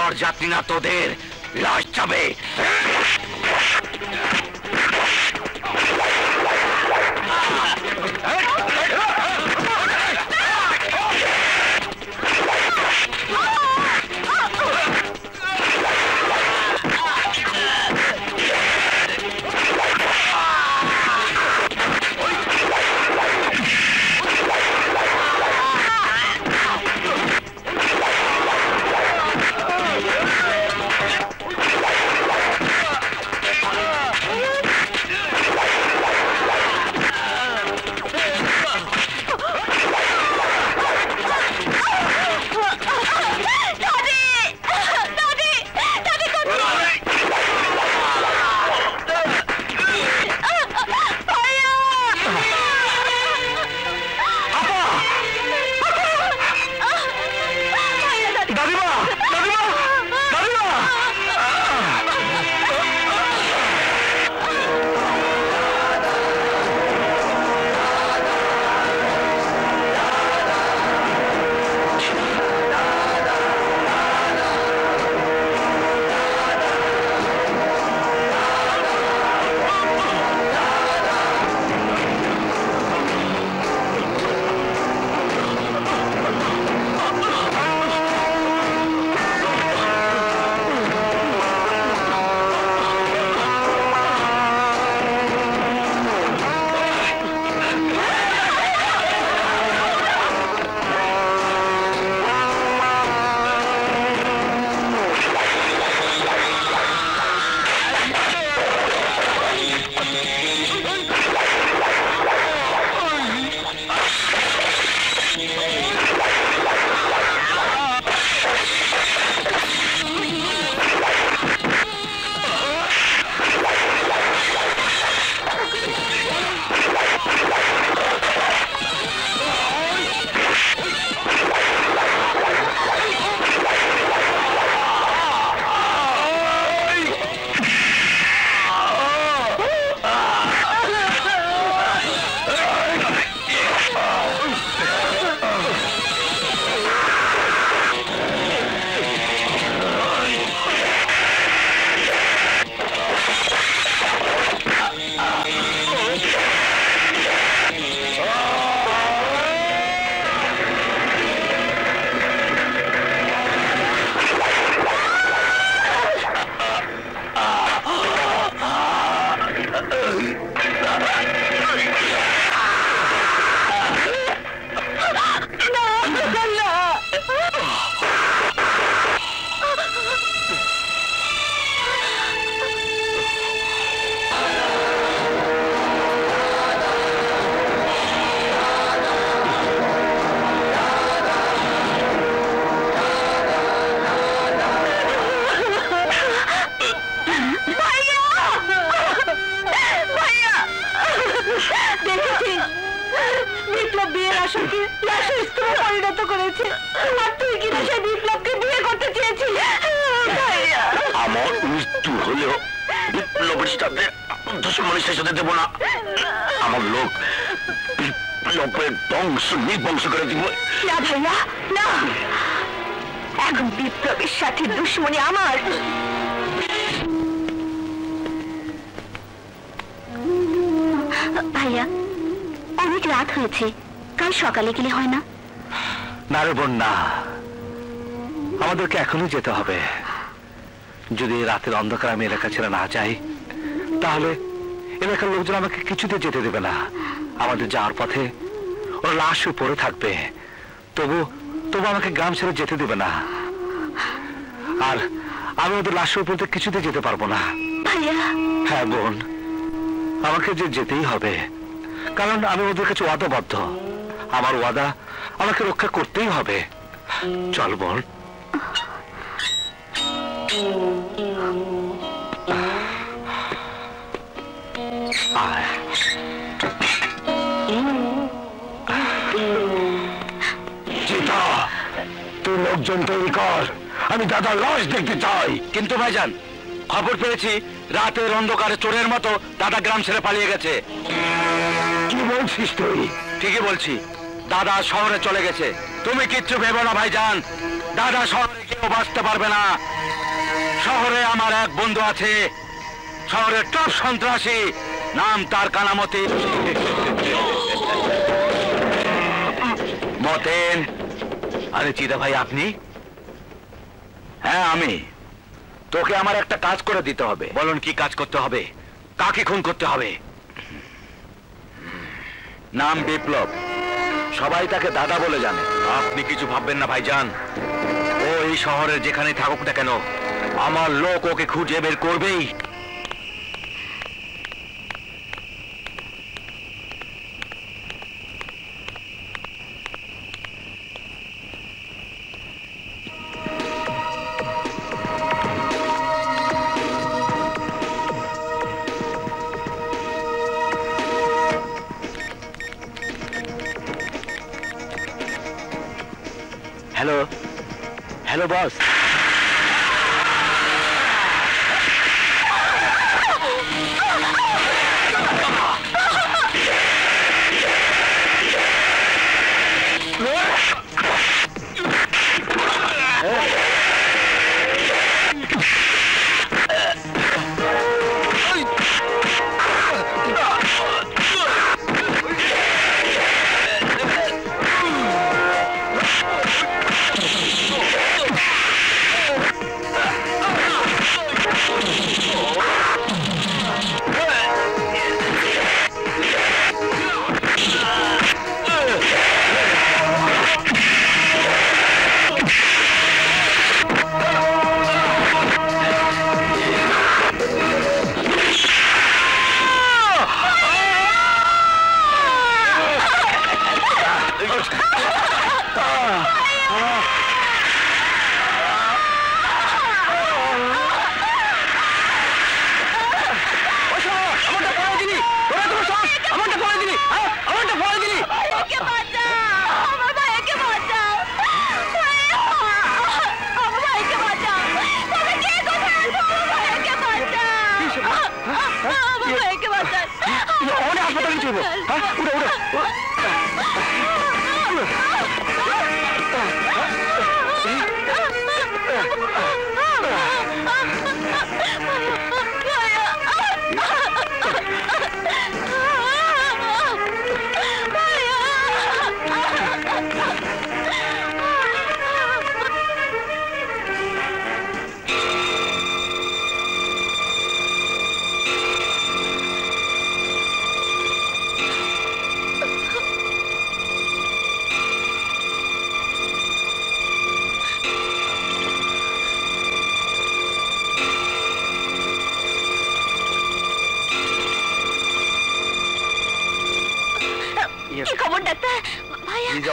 চর যাত্রী না, তোদের লাশ যাবে। সকালে গেলে হয় না? না রে বোন, না, আমাদেরকে এখনই যেতে হবে। যদি রাতের অন্ধকার আমি এলাকা ছেড়ে না যাই, তাহলে এলাকার লোকজন আমাকে কিছুতে যেতে দেবে না। আমাদের যাওয়ার পথে ওর লাশ পড়ে থাকবে, তবু তবু আমাকে গ্রাম ছেড়ে যেতে দেবে না। আর আমি ওদের লাশের উপর কিছুতে যেতে পারবো না। হ্যাঁ বোন, আমাকে যে যেতেই হবে, কারণ আমি ওদের কাছে ওয়াদাবদ্ধ। আমার ওয়াদা আমাকে রক্ষা করতেই হবে। চল বোন। চিতা, তুই লোকজন তৈরি কর, আমি দাদার লাশ দেখতে চাই। কিন্তু ভাইজান, খবর পেয়েছি রাতের অন্ধকারে চোরের মতো দাদা গ্রাম ছেড়ে পালিয়ে গেছে। কি বলছিস তুই? ঠিকই বলছি। দাদা শহরে চলে গেছে। তুমি কিচ্ছু ভেবো না ভাইজান, দাদা শহরে কেউ বাঁচতে পারবে না। শহরে আমার এক বন্ধু আছে, শহরের টপ সন্ত্রাসী, নাম তার কানামতি। মতেন। আরে চিদা ভাই আপনি? হ্যাঁ আমি। তোকে আমার একটা কাজ করে দিতে হবে। বলুন কি কাজ করতে হবে? কাকে খুন করতে হবে? নাম বিপ্লব, সবাই তাকে দাদা বলে জানে। আপনি কিছু ভাববেন না ভাইজান, ও এই শহরের যেখানে থাকুক না কেন, আমার লোক ওকে খুঁজে বের করবেই। Hello hello boss.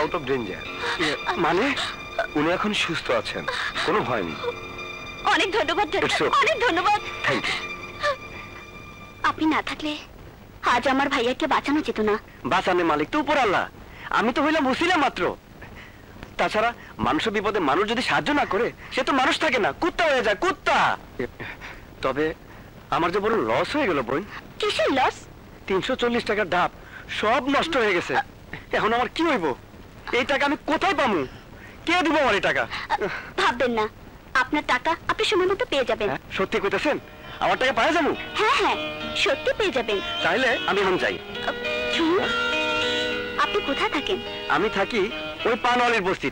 Out of danger. মানে উনি এখন সুস্থ আছেন, কোনো ভয় নেই। অনেক ধন্যবাদ, অনেক ধন্যবাদ। আপনি না থাকলে আজ আমার ভাইয়াকে বাঁচানো যেত না। বাঁচানোর মালিক তো উপর আল্লাহ, আমি তো হইলাম ওসিলা মাত্র। তাছাড়া মানুষ বিপদে মানুষ যদি সাহায্য না করে সে তো মানুষ থাকে না, কুত্তা হয়ে যায়, কুত্তা। তবে আমার যে বড় লস হয়ে গেল বোন। কিসের লস? 340 টাকার ডাব সব নষ্ট হয়ে গেছে। এখন আমার কি হইব? এই টাকা আমি কোথায় পাবো? কে দিব আমার এই টাকা? ভাববেন না, আপনার টাকা আপনি সময় মতো পেয়ে যাবেন। সত্যি কইতেছেন? আমার টাকা পাওয়া যাবো? হ্যাঁ হ্যাঁ, সত্যি পেয়ে যাবেন। তাইলে আমি এখন যাই। আপনি কোথায় থাকেন? আমি থাকি ওই পানওয়ালির বস্তি।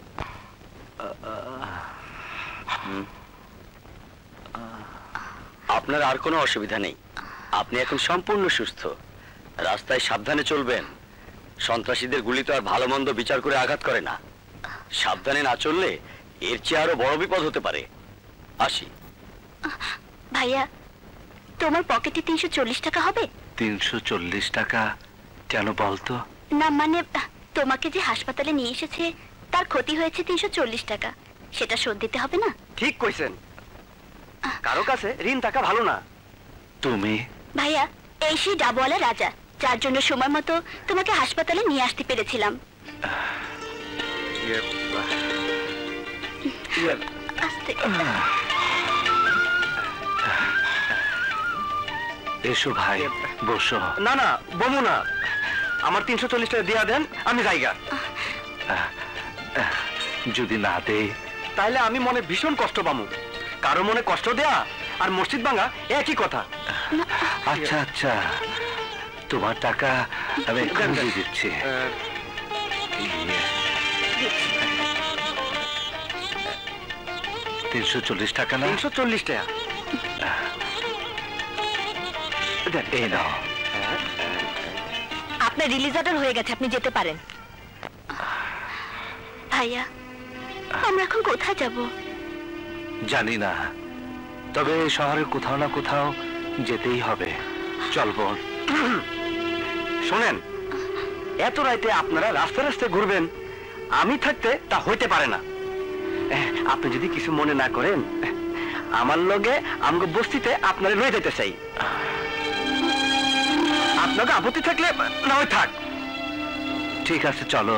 আপনার আর কোনো অসুবিধা নেই, আপনি এখন সম্পূর্ণ সুস্থ। রাস্তায় সাবধানে চলবেন। সন্ত্রাসীদের গুলি তো আর ভালো মন্দ বিচার করে আঘাত করে না। সাবধানে না চললে এর চেয়ে আরো বড় বিপদ হতে পারে। আসি। ভাইয়া, তোমার পকেটে 340 টাকা হবে? 340 টাকা কেন বলতো? না মানে তোমাকে যে হাসপাতালে নিয়ে এসেছে তার ক্ষতি হয়েছে 340 টাকা, সেটা শোধ দিতে হবে না? ঠিক কইছেন, কারো কাছে ঋণ টাকা ভালো না। তুমি? ভাইয়া, এই সেই ডাবওয়ালা রাজা যার জন্য সময় মতো তোমাকে হাসপাতালে নিয়ে আসতে পেরেছিলাম। এসো ভাই, বসো। না না বমু না, আমার 340 টাকা দিয়া দেন, আমি যাইগা। যদি না দেই তাইলে আমি মনে ভীষণ কষ্ট পাবো। কারো মনে কষ্ট দেয়া আর মসজিদ ভাঙা একই কথা। আচ্ছা আচ্ছা, তোমার টাকা আমি এক্ষুনি দিয়ে দিচ্ছি। 340 টাকা না? 340 টাকা। এই নাও। আপনার রিলিজ অর্ডার হয়ে গেছে, আপনি যেতে পারেন। ভাইয়া, আমরা এখন কোথায় যাব? জানি না, তবে শহরের কোথাও না কোথাও যেতেই হবে। চল বোন। শোনেন, এত রাইতে আপনারা রাস্তা রাস্তায় ঘুরবেন, আমি থাকতে তা হইতে পারে না। আপনি যদি কিছু মনে না করেন, আমার লগে আমগো বস্তিতে আপনারে লয়ে যেতে চাই। আপনাকে আপত্তি থাকলে না হয় থাক। ঠিক আছে, চলো।